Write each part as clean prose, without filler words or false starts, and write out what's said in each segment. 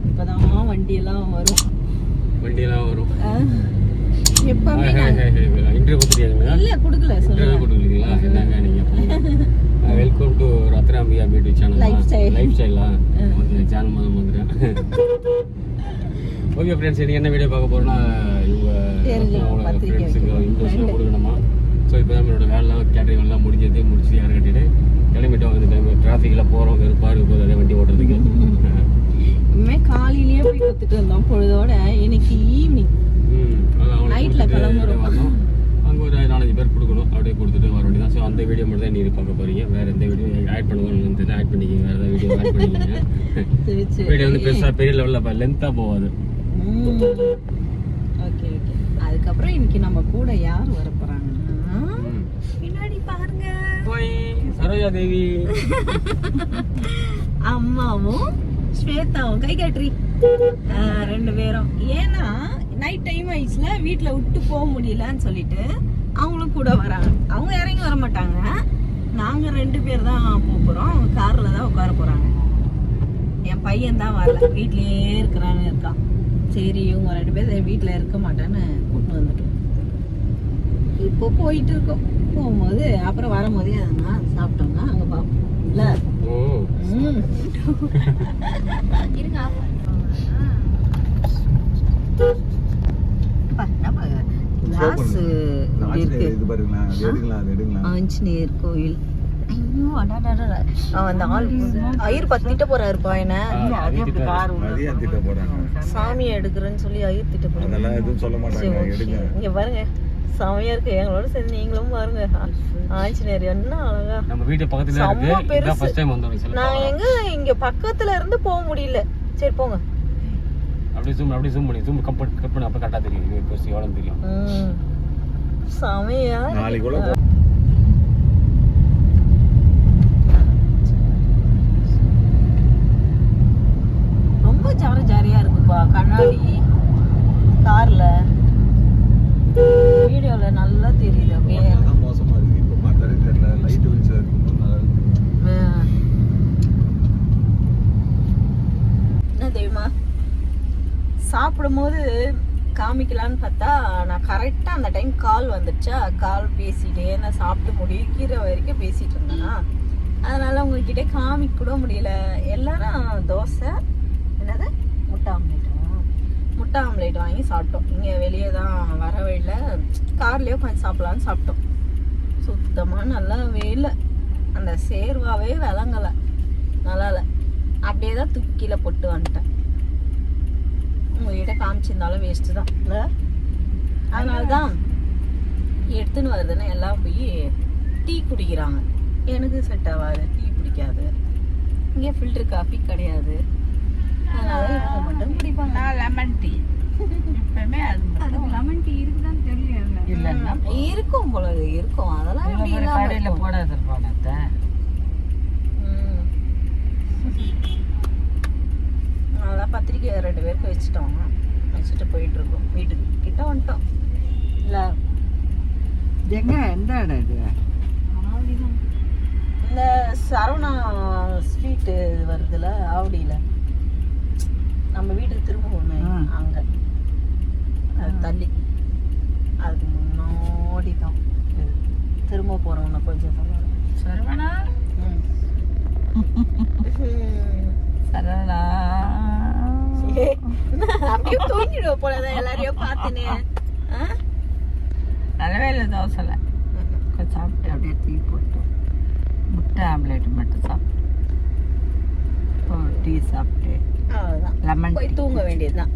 இப்பதான் வண்டியெல்லாம் வரும். எப்பவுமே இன்டர்வியூ கொடுத்துட்டீங்களா? இல்ல கொடுக்கல. சொல்லுங்க. கொடுக்கலீங்களா? என்னங்க நீங்க? வெல்கம் டு ரத்னாம்பியா பியூட்டி சேனல். லைஃப் ஸ்டைலா? ஓகே, சேனல் வந்துறேன். ஓகே ஃப்ரெண்ட்ஸ், இன்னைக்கு என்ன வீடியோ பார்க்க போறோம்னா இவங்க ஃப்ரெண்ட்ஸுக்கு இன்ட்ரெஸ்ட் கொடுக்கணுமா. ஸோ இப்போ தான் என்னோட வேலைலாம் கேட்டரிங் எல்லாம் முடிச்சு யாரை கட்டிட்டு கிளம்பிட்டோம். இந்த டைம் டிராஃபிக்கில் போகிறோம், வெறுப்பாக இருக்க போது அதே வண்டி ஓட்டுறதுக்கு. இனிமே காலையிலேயே போய் கொடுத்துட்டு இருந்தோம் பொழுதோட. இன்னைக்கு ஈவினிங் நைட்ல கிளம்புறோம். அங்கே ஒரு 4-5 பேர் கொடுக்கணும், அப்படியே கொடுத்துட்டு வர வேண்டியதான். ஸோ அந்த வீடியோ மட்டும் தான் நீங்கள் பார்க்க போறீங்க. வேற எந்த வீடியோ ஆட் பண்ணுவோம் தெரிஞ்சு ஆட் பண்ணிக்கிங்க. வேறு ஏதாவது வீடியோ ஆட் பண்ணிக்கிங்க. வீடியோ வந்து பெருசாக பெரிய லெவலில் லென்த்தாக போகாது. Okay okay. அதுக்கப்புறம் இன்னைக்கு நம்ம கூட யார் வர போறாங்கன்னா, பின்னாடி பாருங்க, சரோஜா தேவி அம்மாவும் ஸ்வேதாவும். கை காட்டுறி 2 பேரும். ஏன்னா நைட் டைம் ஆயிடுச்சுல, வீட்டுல விட்டு போக முடியலன்னு சொல்லிட்டு அவங்களும் கூட வராங்க. அவங்க இறங்கி வர மாட்டாங்க, நாங்க 2 பேர் தான் போறோம். அவங்க கார்ல தான் உட்கார போறாங்க. என் பையன் தான் வரல, வீட்லயே இருக்கான். சரி இவங்க 2 பேர் வீட்டுல இருக்க மாட்டேன்னு கூப்பிட்டு வந்துட்டோம். இப்போ போயிட்டு இருக்கோம். போகும்போது அப்புறம் வரும்போதே அதெல்லாம் சாப்பிட்டோம்னா அங்க பார்ப்போம் இல்ல. ஆஞ்சநேயர் கோயில். ஐயர் பத்திட்ட போறாருப்பா என்ன சாமியை எடுக்கிறேன்னு சொல்லி ஐயர் திட்ட போறாங்க. இங்க பாருங்க, செமையா இருக்கு. எங்களோட சேர்ந்து நீங்களும் பாருங்க. ஆஞ்சநேயர் என்ன அழகா நம்ம வீட்டு பக்கத்துல இருக்கு. இதான் ஃபர்ஸ்ட் டைம் வந்தோம். நான் எங்க இங்க பக்கத்துல இருந்து போக முடியல. சரி போங்க. அப்படியே ஜூம் பண்ணி கட் பண்ணி அப்ப கரெக்ட்டா தெரியும். இது பெருசு எவ்வளவு தெரியும். செமையா நாளைக்கு கூட ரொம்ப ஜாரியா இருக்குப்பா. கண்ணாடி கார்ல வீடியோல நல்லா தெரியுது. அப்படியே மோசமா இருக்கு. இப்ப பார்த்தாலே தெரியல. லைட் வெளிச்சம் இருக்கும்போது நல்லா இருக்கு. என்ன தெரியுமா, சாப்பிடும்போது காமிக்கலான்னு பார்த்தா நான் கரெக்டாக அந்த டைம் கால் வந்துடுச்சா. கால் பேசிட்டே நான் சாப்பிட்டு முடிக்கிற வரைக்கும் பேசிட்டு இருந்தேன்னா, அதனால உங்ககிட்ட காமிக்க கூட முடியல. எல்லாரும் தோசை, என்னது முட்டை ஆம்லேட் வாங்கி சாப்பிட்டோம். இங்கே வெளியே தான் வர வழியில் கார்லேயே கொஞ்சம் சாப்பிட்லான்னு சாப்பிட்டோம். சுத்தமாக நல்லா வேலை, அந்த சேர்வாவே விளங்கலை, நல்லா இல்லை. அப்படியே தான் தூக்கி கீழே போட்டு வந்துட்டேன். உங்ககிட்ட காமிச்சிருந்தாலும் வேஸ்ட்டு தான் இல்லை. அதனால தான் எடுத்துன்னு வருதுன்னா எல்லாம் போய் டீ குடிக்கிறாங்க. எனக்கு செட் ஆகாது, டீ பிடிக்காது. இங்கே ஃபில்டர் காஃபி கிடையாது, அதனால இவங்க மட்டும் குடிப்பாங்க. லெமன் டீ எப்பவுமே அது லெமன் டீ இருக்குதான்னு தெரியல. இல்லைன்னா இருக்கும் போல இருக்கும். அதெல்லாம் எப்படி கடையில போடாது இருப்பானத்தை. அதெல்லாம் பத்திரிக்கை 2 பேருக்கு வச்சுட்டு போயிட்டு இருக்கோம். வீட்டுக்கு கிட்ட வந்துட்டோம் இல்லை. எங்க எந்த இடம் இது? இந்த சரவணா ஸ்ட்ரீட்டு வருதுல, ஆவடியில் நம்ம வீட்டுக்கு திரும்பவுமே அங்க அது தள்ளி, அது முன்னாடி தான் திரும்ப போறோம். கொஞ்சம் சரவணா சரவணா அப்படியே தூங்கிடுவோம் போலதான் எல்லாரையும் பார்த்துன்னு. நல்லவே இல்லை தோசைல கொஞ்சம் சாப்பிட்டு அப்படியே டீ போட்டோம். முட்டை ஆம்லேட் மட்டும் சாப்பிட்டு டீ சாப்பிட்டு லெமன் போய் தூங்க வேண்டியதுதான்.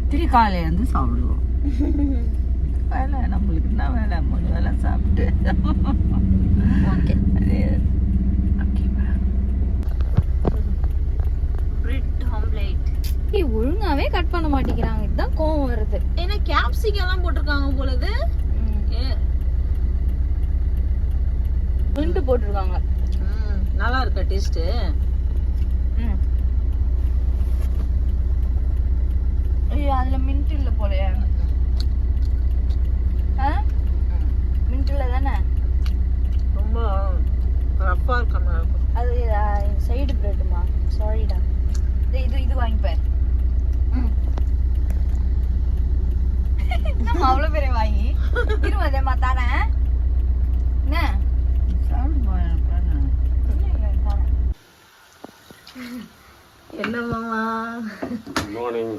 திரு காலையில இருந்து சாப்பிடுவோம். வேலை நம்மளுக்கு என்ன வேலை, 3 வேலை சாப்பிட்டு. ஓகே ஒழுங்காவே கட் பண்ண மாட்டேங்கிறாங்க. இதுதான் கோவம் வருது. ஏன்னா கேப்சிகம் போட்டிருக்காங்க போலது. மின்ட் போட்டிருக்காங்க. நல்லா இருக்கா டேஸ்ட்? அதுல மின்ட் இல்ல போலயா? மின்ட் இல்ல தானே? ரொம்ப ரஃப்பா இருக்க மாதிரி இருக்கும். சாரிடா. இது வாங்கிப்பார். நம்ம அவ்வளோ பெரிய வாங்கி இருபதேம்மா தரேன். என்ன சாப்பிடுமா என்ன மாமா? Good morning.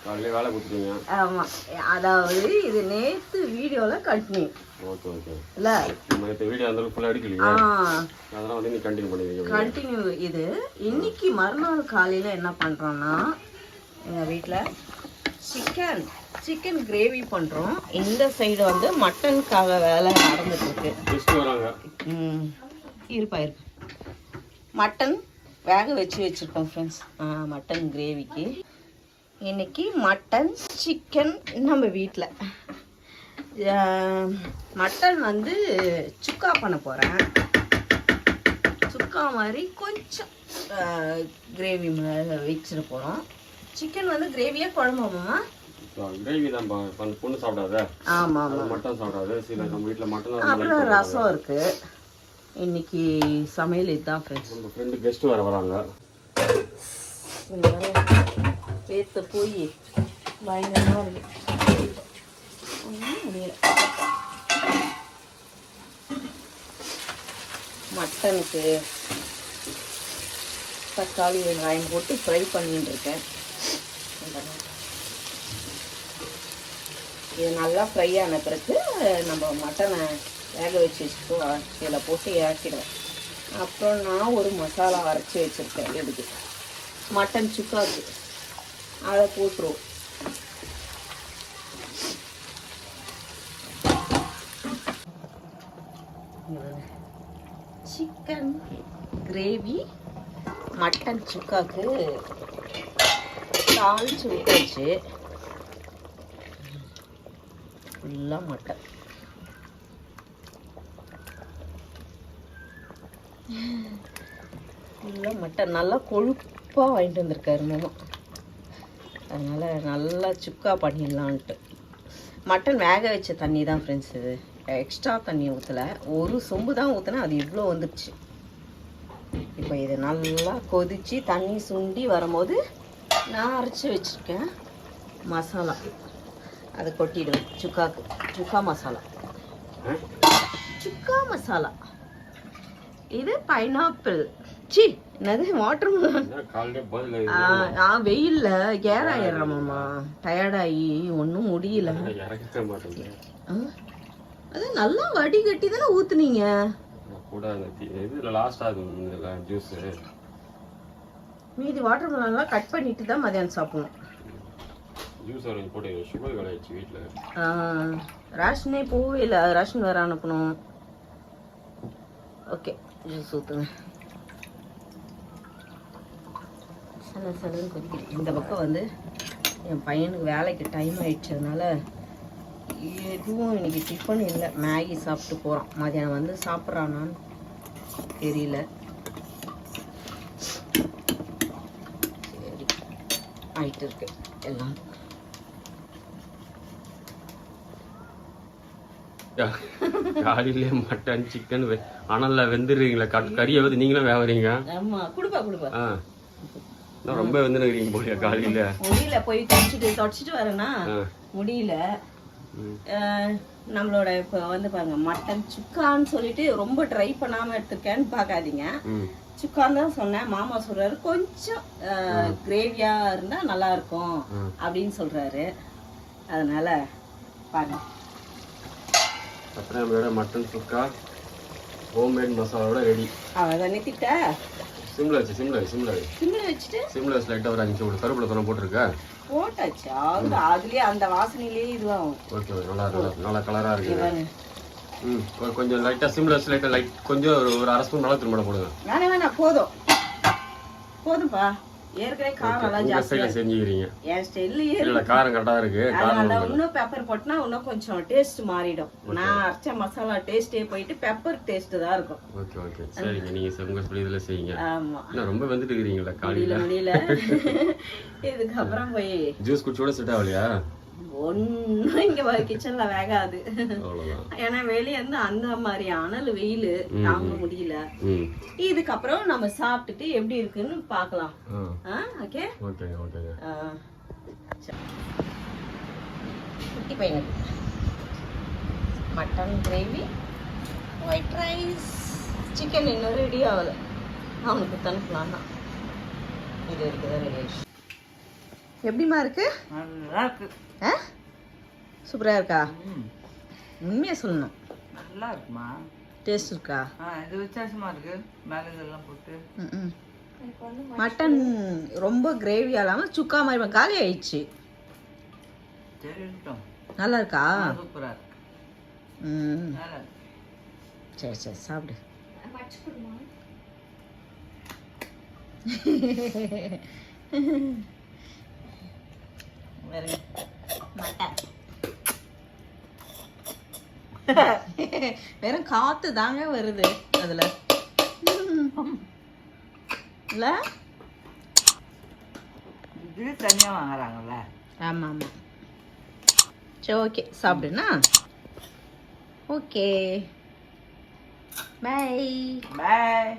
காலையில் வேலை கொடுத்துட்டீங்க. ஆமா, அதாவது இது நேத்து வீடியோல கண்டினியூ. Okay okay. இல்ல நம்ம இந்த வீடியோ அந்த ஃபுல்லாக எடுக்கலையே, அதெல்லாம் வந்து நீ கண்டினியூ பண்ணிடுவீங்க. கண்டினியூ. இது இன்னைக்கு மறுநாள் காலையில என்ன பண்றோம்னா, எங்க வீட்ல சிக்கன் கிரேவி பண்றோம். இந்த சைடு வந்து மட்டனுக்காக வேலை நடந்துட்டு இருக்கு. கெஸ்ட் வராங்க. இருப்பா. மட்டன் வேக வச்சிருக்கோம் ஃப்ரெண்ட்ஸ். மட்டன் கிரேவிக்கு இன்னைக்கு மட்டன் சிக்கன் நம்ம வீட்டில். மட்டன் வந்து சுக்கா பண்ண போகிறேன். சுக்கா மாதிரி கொஞ்சம் கிரேவி மாதிரி வச்சுட்டு போகிறோம். சிக்கன் வந்து கிரேவியாக குழம்புமா? கிரேவி தான் பொண்ணு சாப்பிடாத. ஆமாம் ஆமாம், மட்டன் சாப்பிடாது. சில நம்ம வீட்டில் மட்டன். அப்புறம் ரசம் இருக்குது. இன்னைக்கு சமையல் இதுதான் ஃப்ரெண்ட்ஸ். நம்ம ஃப்ரெண்டு கெஸ்ட் வராங்க. பேத்த போய் பயங்கரமாக இருக்கு. முடியல. மட்டனுக்கு தக்காளி வெங்காயம் போட்டு ஃப்ரை பண்ணிட்டு இருக்கேன். இது நல்லா ஃப்ரை ஆன பிறகு நம்ம மட்டனை வேக வச்சுட்டு இதில் போட்டு இறக்கிடுவேன். அப்புறம் நான் ஒரு மசாலா அரைச்சி வச்சுருக்கேன் இதுக்கு, மட்டன் சுக்காக்கு. அதை போட்டுருவோம். சிக்கன் கிரேவி மட்டன் சுக்காக்கு தாளிச்சு விட்டாச்சு. ஃபுல்லாக மட்டன். ஃபுல்லாக மட்டன் நல்லா கொழுப்பாக வாங்கிட்டு வந்திருக்காரு மாமா. அதனால் நல்லா சுக்கா பண்ணிடலான்ட்டு. மட்டன் வேக வச்ச தண்ணி தான் ஃப்ரெண்ட்ஸ். இது எக்ஸ்ட்ரா தண்ணி ஊற்றலை, ஒரு சொம்பு தான் ஊற்றினா அது இவ்வளோ வந்துடுச்சு. இப்போ இது நல்லா கொதித்து தண்ணி சுண்டி வரும்போது நான் அரைச்சி வச்சுருக்கேன் மசாலா அதை கொட்டிடுவேன். சுக்கா மசாலா. சுக்கா மசாலா. இது பைனாப்பிள். சி என்னது வாட்டர் மெலன். வெயில்ல கேர் ஆயிடுறோம்மா, டயர்டாகி ஒன்றும் முடியல. அது நல்லா வடிகட்டி தானே ஊத்துனீங்க. மீதி வாட்டர் மெலன்லாம் கட் பண்ணிட்டு தான் மதியானம் சாப்பிடணும். ரேஷனே போவே இல்லை, ரேஷன் வேற அனுப்பணும். ஓகே, ஜூஸ் ஊற்றுங்க. சலன்னு கொதிக்கிட்டு. இந்த பக்கம் வந்து என் பையனுக்கு வேலைக்கு டைம் ஆயிடுச்சதுனால எதுவும் இன்னைக்கு டிஃபன் இல்லை, மேகி சாப்பிட்டு போகிறான். மதியானம் வந்து சாப்பிட்றானான்னு தெரியல. சரி, ஆயிட்டு இருக்கு எல்லாம். காலையிலே மட்டன் சிக்கன் அனல்ல வெந்துடுறீங்களா? கறியை வந்து நீங்களும் வேவறீங்க. ஆமா, குடுப்பா. ரொம்ப வெந்துருக்கீங்க போலியா காலையில? முடியல, போய் தொடச்சிட்டு வரேன்னா முடியல. நம்மளோட இப்போ வந்து பாருங்க, மட்டன் சுக்கான்னு சொல்லிட்டு ரொம்ப ட்ரை பண்ணாம எடுத்துருக்கேன்னு பார்க்காதீங்க. சுக்கான்னு தான் சொன்னேன். மாமா சொல்றாரு கொஞ்சம் கிரேவியா இருந்தா நல்லா இருக்கும் அப்படின்னு சொல்றாரு. அதனால பாருங்க. அப்புறம் நம்மளோட மட்டன் சுக்கா ஹோம்மேட் மசாலாவோட ரெடி. அவதான் நிறுத்திட்ட. சிம்ல வச்சுட்டு லைட்டா ஒரு 5 நிமிஷம் கருவேப்பிலை தரம் போட்டுருக்கா. போட்டாச்சு. அதுலயே அந்த வாசனையிலேயே இதுவாகும். ஓகே, நல்லா கலரா இருக்கு. கொஞ்சம் லைட்டா சிம்ல வச்சு லைட் கொஞ்சம் ஒரு அரை ஸ்பூன் மிளகு தூள் போடுங்க. வேணாம், போதும்பா. ஏற்கனவே காரம் எல்லாம் ஜாஸ்தியா செஞ்சுக்கிறீங்க. என் ஸ்டைல்லயே இல்ல, காரம் கரெக்டா இருக்கு. இன்னும் பெப்பர் போட்டா இன்னும் கொஞ்சம் டேஸ்ட் மாறிடும். நான் அரைச்ச மசாலா டேஸ்டே போயிட்டு பெப்பர் டேஸ்ட் தான் இருக்கும். ஓகே, சரிங்க. நீங்க உங்க ஸ்டைல்ல செய்யுங்க. ஆமா, நான் ரொம்ப வந்துட்டு இருக்கீங்களா காலையில? முடியல. இதுக்கு அப்புறம் போய் ஜூஸ் குடிச்சோட செட் ஆகலையா? ஒன்றும் இங்கே கிச்சனில் வேகாது. அவ்வளோதான். ஏன்னா வெளியே இருந்து அந்த மாதிரி அனல் வெயில் தாங்க முடியல. இதுக்கப்புறம் நம்ம சாப்பிட்டுட்டு எப்படி இருக்குன்னு பார்க்கலாம். ஓகே ஓகேங்க ஓகேங்க. குட்டி பையனுக்கு mutton gravy, white rice, chicken இன்னும் ரெடி ஆகலை. அவனுக்கு தனுப்பலாம் தான். இது இருக்குது ரெடி ஆயிடுச்சு. எப்படிமா இருக்கு? நல்லா இருக்கு. சூப்பராக இருக்கா? உண்மையாக சொல்லணும். நல்லா இருக்குமா? டேஸ்ட் இருக்கா? இது வித்தியாசமா இருக்கு. மேலே இதெல்லாம் போட்டு மட்டன் ரொம்ப கிரேவி இல்லாமல் சுக்கா மாதிரி காலி ஆயிடுச்சு. சரி இருக்கட்டும். நல்லா இருக்கா? சூப்பரா இருக்கு. நல்லா இருக்கு. சரி சரி சாப்பிடு. மட்டன் வெறும் காத்து தாங்க வருது அதுல. இல்ல இது தனியா வாங்குறாங்கல்ல. ஆமா ஆமா. சரி ஓகே சாப்பிடுனா. ஓகே பை பாய்.